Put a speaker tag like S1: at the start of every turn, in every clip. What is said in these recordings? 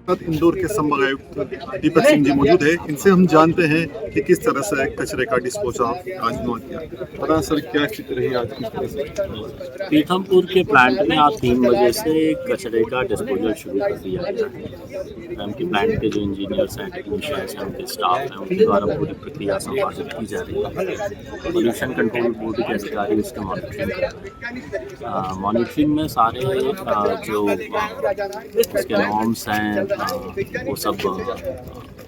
S1: साथ इंदौर के संभाग आयुक्त दीपक सिंह जी मौजूद है। इनसे हम जानते हैं कि किस तरह से कचरे का डिस्पोजल आज उन्होंने किया। पता सर क्या स्थिति रही आज किस तरह से?
S2: पीथमपुर के प्लांट में आज 3 बजे से कचरे का डिस्पोजल शुरू कर दिया गया है। उनके प्लांट के जो इंजीनियर्स हैं, टेक्नीशियंस हैं, उनके स्टाफ हैं, उनके द्वारा पूरी प्रक्रिया संपादित की जा रही है। पोल्यूशन कंट्रोल बोर्ड के अधिकारी उसका मॉनिटरिंग कर रहे हैं। मॉनिटरिंग में सारे जो उसके नॉर्म्स हैं वो सब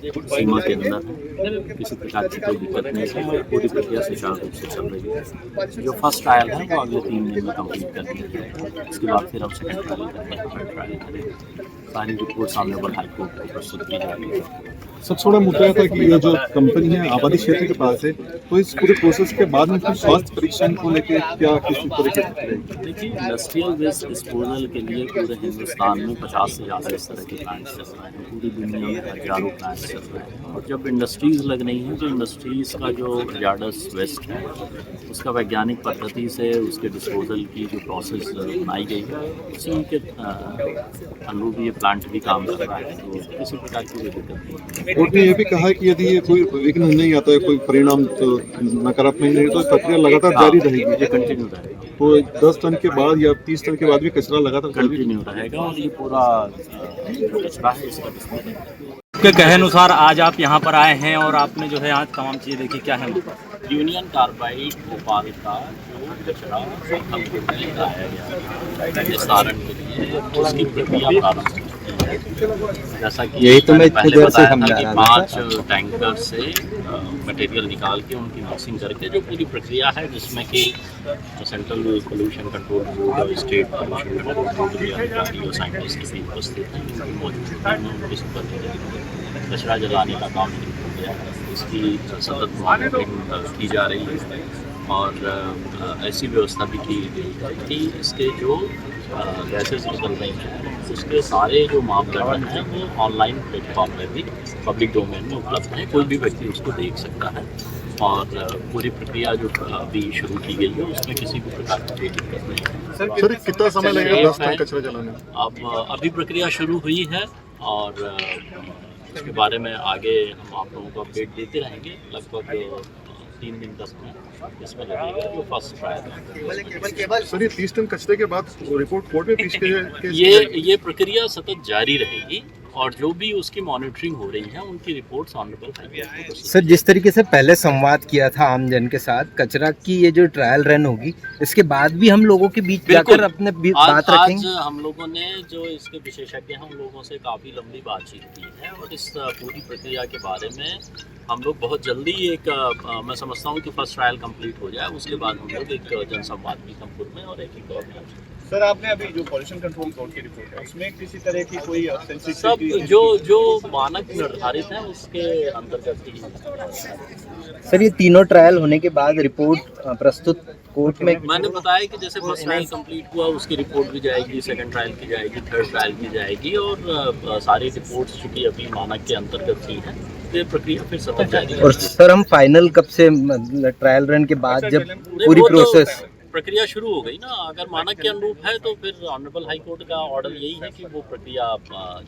S2: सीमा के अंदर है। किसी प्रकार की कोई दिक्कत नहीं है। पूरी प्रक्रिया सुचारू रूप से चल रही है। जो फर्स्ट ट्रायल है वो अगले 3 दिन में कंप्लीट कर दिया जाएगा। इसके बाद फिर हम सेकेंड ट्रायल करेंगे, थर्ड ट्रायल करेंगे। सारी रिपोर्ट सामने हाई कोर्ट को प्रस्तुत की जाएगी।
S1: सबसे बड़ा मुद्दा था कि ये जो कंपनी है आबादी क्षेत्र के पास है, तो इस पूरे प्रोसेस के बाद में फिर स्वास्थ्य परीक्षण को लेकर क्या किसी तरीके से?
S2: देखिए, इंडस्ट्रियल वेस्ट डिस्पोजल के लिए पूरे हिंदुस्तान में 50 से ज़्यादा इस तरह के प्लांट्स चल रहे हैं। पूरी दुनिया में हजारों प्लांट्स चल रहे हैं। और जब इंडस्ट्रीज़ लग रही हैं तो इंडस्ट्रीज़ का जो हजार्डस वेस्ट है उसका वैज्ञानिक पद्धति से उसके डिस्पोजल की जो प्रोसेस बनाई गई है उसी के अनुरूप ये प्लांट भी काम कर रहा है। तो किसी प्रकार की कोई दिक्कत नहीं है।
S1: कोर्ट ने यह भी कहा है कि यदि ये कोई विघ्न नहीं आता है, कोई परिणाम तो नकारात्मक नहीं, तो प्रक्रिया लगातार जारी रहेगी।
S2: ये कंटिन्यू रहेगा।
S1: तो 10 टन के बाद या 30 टन के बाद भी कचरा लगातार
S2: कंटिन्यू रहेगा और ये पूरा कचरा है इसका डिस्पोजल।
S3: के कहे अनुसार आज आप यहाँ पर आए हैं और आपने जो है आज तमाम चीज़ें देखी, क्या है?
S2: यूनियन कार्बाइड भोपाल का जो कचरा पीथमपुर में लाया गया है निस्तारण के लिए, उसकी प्रक्रिया प्रारंभ हो चुकी है। जैसा कि यही तो मैं पहले बताया था कि 5 टैंकर से मटेरियल निकाल के उनकी मिक्सिंग करके जो पूरी प्रक्रिया है, जिसमें कि central pollution control board, state pollution control board के अधिकारी और साइंटिस्ट भी उपस्थित हैं। उनकी मौजूदगी में उनके सुपरविजन कचरा जलाने का काम शुरू हो गया है। इसकी सतत मॉनिटरिंग की जा रही है और ऐसी व्यवस्था भी की गई है कि इसके जो गैसेज निकल रही हैं उसके सारे जो मापदंड हैं वो ऑनलाइन प्लेटफॉर्म में भी पब्लिक डोमेन में उपलब्ध हैं। कोई भी व्यक्ति उसको देख सकता है और पूरी प्रक्रिया जो अभी शुरू की गई है उसमें किसी भी प्रकार की कोई दिक्कत नहीं है।
S1: सर कितना समय लगेगा 10 टन कचरा जलाने में?
S2: अब अभी प्रक्रिया शुरू हुई है और इसके बारे में आगे हम आप लोगों को अपडेट देते रहेंगे। लगभग 3 दिन का समय इसमें लगेगा जो फर्स्ट ट्रायल है।
S1: सर ये 30 टन कचरे के बाद रिपोर्ट कोर्ट में पेश की
S2: ये प्रक्रिया सतत जारी रहेगी और जो भी उसकी मॉनिटरिंग हो रही है उनकी रिपोर्ट्स ऑनरेबल हाई कोर्ट को।
S4: सर, जिस तरीके से पहले संवाद किया था आमजन के साथ, कचरा की ये जो ट्रायल रन होगी इसके बाद भी हम लोगों के बीच जाकर अपने बात रखेंगे।
S2: आज हम लोगों ने जो इसके विशेषज्ञ हैं उन लोगों से काफ़ी लंबी बातचीत की है और इस पूरी प्रक्रिया के बारे में हम लोग बहुत जल्दी मैं समझता हूँ कि फर्स्ट ट्रायल कंप्लीट हो जाए, उसके बाद हम लोग एक जनसंवाद पीथमपुर में और एक अभियान।
S5: सर, आपने अभी जो पॉल्यूशन कंट्रोल बोर्ड की रिपोर्ट है उसमें किसी तरह की कोई
S2: सब जो मानक निर्धारित है उसके अंतर्गत ही।
S4: सर, ये तीनों ट्रायल होने के बाद रिपोर्ट प्रस्तुत कोर्ट में,
S2: मैंने बताया कि जैसे फर्स्ट ट्रायल कंप्लीट हुआ उसकी रिपोर्ट भी जाएगी, सेकंड ट्रायल की जाएगी, थर्ड ट्रायल की जाएगी और सारी रिपोर्ट्स चूँकि अभी मानक के अंतर्गत ही है तो प्रक्रिया फिर सतत जारी है।
S4: और सर हम फाइनल कब से, ट्रायल रन के बाद जब पूरी प्रोसेस
S2: प्रक्रिया शुरू हो गई ना, अगर मानक के अनुरूप है तो फिर ऑनरेबल हाई कोर्ट का ऑर्डर यही है कि वो प्रक्रिया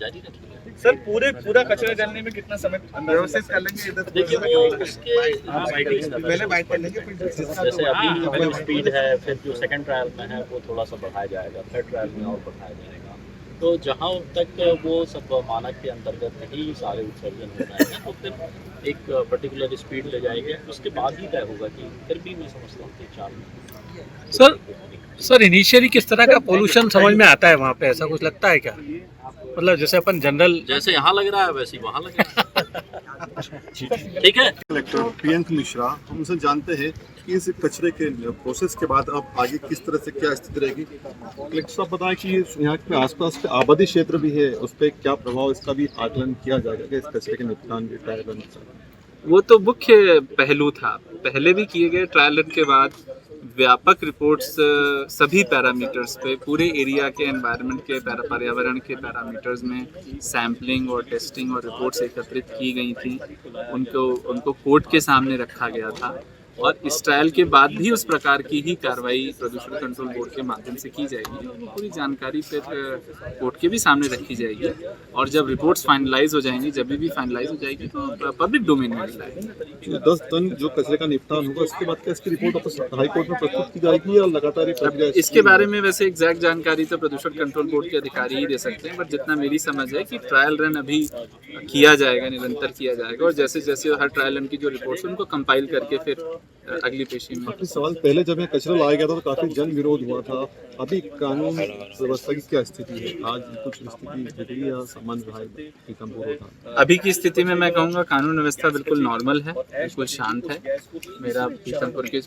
S2: जारी रखेगी।
S5: सर, पूरा कचरा जलने में कितना समय व्यवस्थित कर लेंगे?
S2: देखिए वो उसके
S5: पहले बाइट कर लेंगे,
S2: जैसे अभी जो स्पीड है फिर जो सेकंड ट्रायल में है वो थोड़ा सा बढ़ाया जाएगा, थर्ड ट्रायल में और बढ़ाया जाएगा। तो जहाँ तक वो सब मानक के अंतर्गत ही सारे उत्सर्जन हो जाएंगे तो फिर एक पर्टिकुलर स्पीड ले जाएंगे, उसके बाद ही तय होगा कि फिर भी मैं समझता हूँ कि 4 में।
S3: सर इनिशियली किस तरह का पोल्यूशन समझ में आता है वहाँ पे, ऐसा कुछ लगता है क्या? मतलब जैसे अपन जनरल
S2: जैसे यहाँ लग रहा है वैसे ही वहाँ लग रहा है। ठीक है।
S1: कलेक्टर प्रियंक मिश्रा, हम उनसे जानते हैं कि इस कचरे के प्रोसेस के बाद अब आगे किस तरह से क्या स्थिति रहेगी। कलेक्टर साहब बताएं कि यहाँ के आसपास के आबादी क्षेत्र भी है, उस पर क्या प्रभाव, इसका भी आकलन किया जाएगा इस कचरे के निपटान के ट्रायल रन?
S6: वो तो मुख्य पहलू था। पहले भी किए गए ट्रायल रन के बाद व्यापक रिपोर्ट्स सभी पैरामीटर्स पे, पूरे एरिया के एनवायरनमेंट के पर्यावरण के पैरामीटर्स में सैम्पलिंग और टेस्टिंग और रिपोर्ट्स एकत्रित की गई थी। उनको कोर्ट के सामने रखा गया था और इस ट्रायल के बाद भी उस प्रकार की ही कार्रवाई प्रदूषण कंट्रोल बोर्ड के माध्यम से की जाएगी। वो पूरी जानकारी फिर कोर्ट के भी सामने रखी जाएगी और जब रिपोर्ट्स फाइनलाइज हो जाएंगी, जब भी फाइनलाइज हो जाएगी तो पब्लिक डोमेन में लाएगी।
S1: 10 टन जो कचरे का निपटान होगा उसके बाद क्या इसकी रिपोर्ट वापस हाई कोर्ट में प्रस्तुत की जाएगी या लगातार ये प्रक्रिया?
S6: इसके बारे में वैसे एग्जैक्ट जानकारी तो प्रदूषण कंट्रोल बोर्ड के अधिकारी ही दे सकते हैं, बट जितना मेरी समझ है कि ट्रायल रन अभी किया जाएगा, निरंतर किया जाएगा और जैसे जैसे हर ट्रायल रन की जो रिपोर्ट्स उनको कंपाइल करके फिर अगली पेशी में।
S1: काफी सवाल, पहले जब यहाँ कचरा लाया गया था तो काफी जन विरोध हुआ था, अभी कानून व्यवस्था की क्या स्थिति है? आज कुछ स्थिति बिगड़ी या सामान्य रहा है, कमजोर होता?
S6: अभी की स्थिति में मैं कहूँगा कानून व्यवस्था बिल्कुल नॉर्मल है, बिल्कुल शांत है। मेरा पीथमपुर के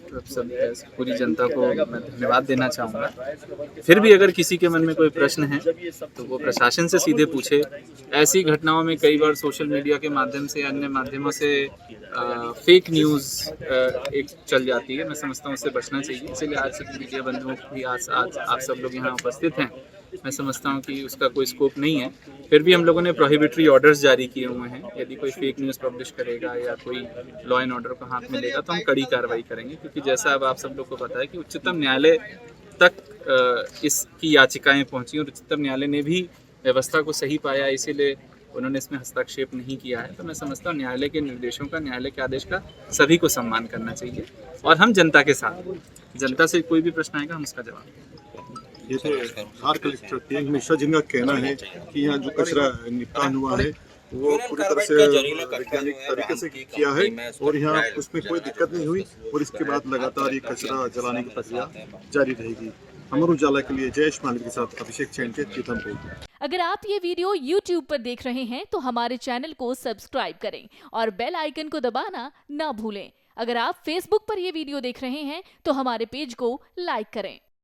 S6: पूरी जनता को मैं धन्यवाद देना चाहूँगा। फिर भी अगर किसी के मन में कोई प्रश्न है तो वो प्रशासन से सीधे पूछे। ऐसी घटनाओं में कई बार सोशल मीडिया के माध्यम से, अन्य माध्यमों से फेक न्यूज़ एक चल जाती है। मैं समझता हूँ उससे बचना चाहिए, इसलिए आज सभी मीडिया बंधुओं को भी आज आप सब लोग यहाँ उपस्थित हैं। मैं समझता हूँ कि उसका कोई स्कोप नहीं है। फिर भी हम लोगों ने प्रोहिबिटरी ऑर्डर्स जारी किए हुए हैं। यदि कोई फेक न्यूज़ पब्लिश करेगा या कोई लॉ एंड ऑर्डर को हाथ में लेगा तो हम कड़ी कार्रवाई करेंगे, क्योंकि जैसा अब आप सब लोग को पता है कि उच्चतम न्यायालय तक इसकी याचिकाएं पहुंची और उच्चतम न्यायालय ने भी व्यवस्था को सही पाया, इसीलिए उन्होंने इसमें हस्तक्षेप नहीं किया है। तो मैं समझता हूँ न्यायालय के निर्देशों का, न्यायालय के आदेश का सभी को सम्मान करना चाहिए और हम जनता के साथ, जनता से कोई भी प्रश्न आएगा हम उसका जवाब देंगे।
S1: ये तो धार कलेक्टर प्रियंक मिश्रा जिनका कहना है कि यहाँ जो कचरा निपटान हुआ है वो पूरी तरह से वैज्ञानिक तरीके से किया है और यहाँ उसमें कोई दिक्कत नहीं हुई और इसके बाद लगातार ये कचरा जलाने की प्रक्रिया जारी रहेगी। अमर उजाला के लिए जयेश मालिक के साथ अभिषेक चैन के पीथमपुर।
S7: अगर आप ये वीडियो YouTube पर देख रहे हैं तो हमारे चैनल को सब्सक्राइब करें और बेल आइकन को दबाना ना भूलें। अगर आप Facebook पर ये वीडियो देख रहे हैं तो हमारे पेज को लाइक करें।